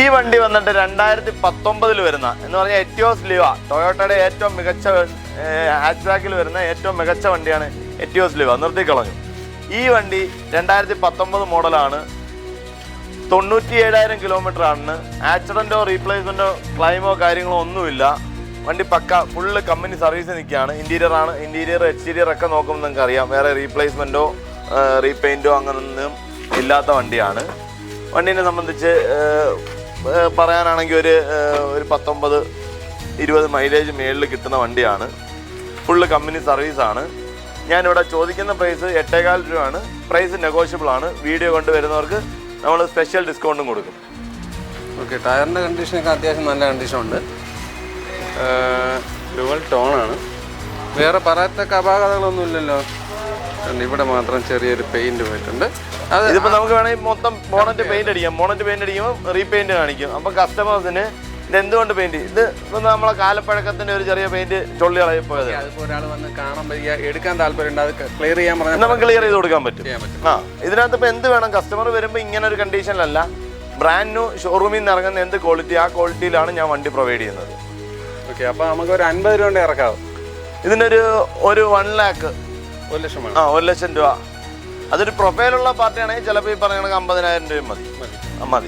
ഈ വണ്ടി വന്നിട്ട് 2019 വരുന്ന എന്ന് പറഞ്ഞാൽ എറ്റിയോസ് ലിവ, ടൊയോട്ടയുടെ ഏറ്റവും മികച്ച ഹാച്ച് ബാക്കിൽ വരുന്ന ഏറ്റവും മികച്ച വണ്ടിയാണ് എറ്റിയോസ് ലിവ. നിർത്തിക്കളഞ്ഞു. ഈ വണ്ടി 2019 മോഡലാണ്. 97,000 കിലോമീറ്റർ ആണ്. ആക്സിഡൻറ്റോ റീപ്ലേസ്മെൻറ്റോ ക്ലൈമോ കാര്യങ്ങളോ ഒന്നുമില്ല. വണ്ടി പക്ക ഫുള്ള് കമ്പനി സർവീസ് നിൽക്കുകയാണ്. ഇൻറ്റീരിയർ എക്സ്റ്റീരിയർ ഒക്കെ നോക്കുമ്പോൾ നിങ്ങൾക്ക് അറിയാം. വേറെ റീപ്ലേസ്മെൻറ്റോ റീപെയിൻറ്റോ അങ്ങനൊന്നും ഇല്ലാത്ത വണ്ടിയാണ്. വണ്ടീനെ സംബന്ധിച്ച് പറയാനാണെങ്കിൽ ഒരു 19-20 മൈലേജ് മേളിൽ കിട്ടുന്ന വണ്ടിയാണ്. ഫുള്ള് കമ്പനി സർവീസാണ്. ഞാനിവിടെ ചോദിക്കുന്ന പ്രൈസ് 8,400 രൂപയാണ്. പ്രൈസ് നെഗോഷ്യബിൾ ആണ്. വീഡിയോ കൊണ്ടുവരുന്നവർക്ക് നമ്മൾ സ്പെഷ്യൽ ഡിസ്കൗണ്ടും കൊടുക്കും. ഓക്കെ, ടയറിൻ്റെ കണ്ടീഷനൊക്കെ അത്യാവശ്യം നല്ല കണ്ടീഷനുണ്ട്. ഡുവൽ ടോണാണ്. വേറെ പറയത്തക്ക അപാകതകളൊന്നും ഇല്ലല്ലോ. ഇവിടെ മാത്രം ചെറിയൊരു പെയിൻറ് പോയിട്ടുണ്ട്. ഇതിപ്പോൾ നമുക്ക് വേണമെങ്കിൽ മൊത്തം ബോണറ്റ് പെയിന്റ് അടിക്കാം. ബോണറ്റ് പെയിന്റ് അടിക്കുമ്പോൾ റീപെയിന്റ് കാണിക്കും. അപ്പം കസ്റ്റമേഴ്സിന് ഇത് എന്തുകൊണ്ട് പെയിന്റ്, ഇത് നമ്മളെ കാലപ്പഴക്കത്തിന്റെ ഒരു ചെറിയ പെയിന്റ് ചൊള്ളി കളയപ്പോയത്. അതിപ്പോൾ ഒരാൾ വന്ന് കാണാൻ എടുക്കാൻ താല്പര്യമുണ്ട്, അത് ക്ലിയർ ചെയ്യാൻ പറഞ്ഞാൽ നമുക്ക് ക്ലിയർ ചെയ്ത് കൊടുക്കാൻ പറ്റും. ഇതിനകത്ത് ഇപ്പോൾ എന്ത് വേണം, കസ്റ്റമർ വരുമ്പോൾ ഇങ്ങനെ ഒരു കണ്ടീഷനിലല്ല, ബ്രാൻഡ് ന്യൂ ഷോറൂമിൽ നിന്ന് ഇറങ്ങുന്ന എന്ത് ക്വാളിറ്റി ആ ക്വാളിറ്റിയിലാണ് ഞാൻ വണ്ടി പ്രൊവൈഡ് ചെയ്യുന്നത്. ഓക്കെ, അപ്പോൾ നമുക്ക് ഒരു 50 രൂപ കൊണ്ട് ഇറക്കാവും. ഇതിനൊരു 1 lakh, 1 ലക്ഷം 1 ലക്ഷം രൂപ. അതൊരു പ്രൊഫൈലുള്ള പാർട്ടിയാണെങ്കിൽ ചിലപ്പോൾ ഈ പറയുകയാണെങ്കിൽ 50,000 രൂപ മതി.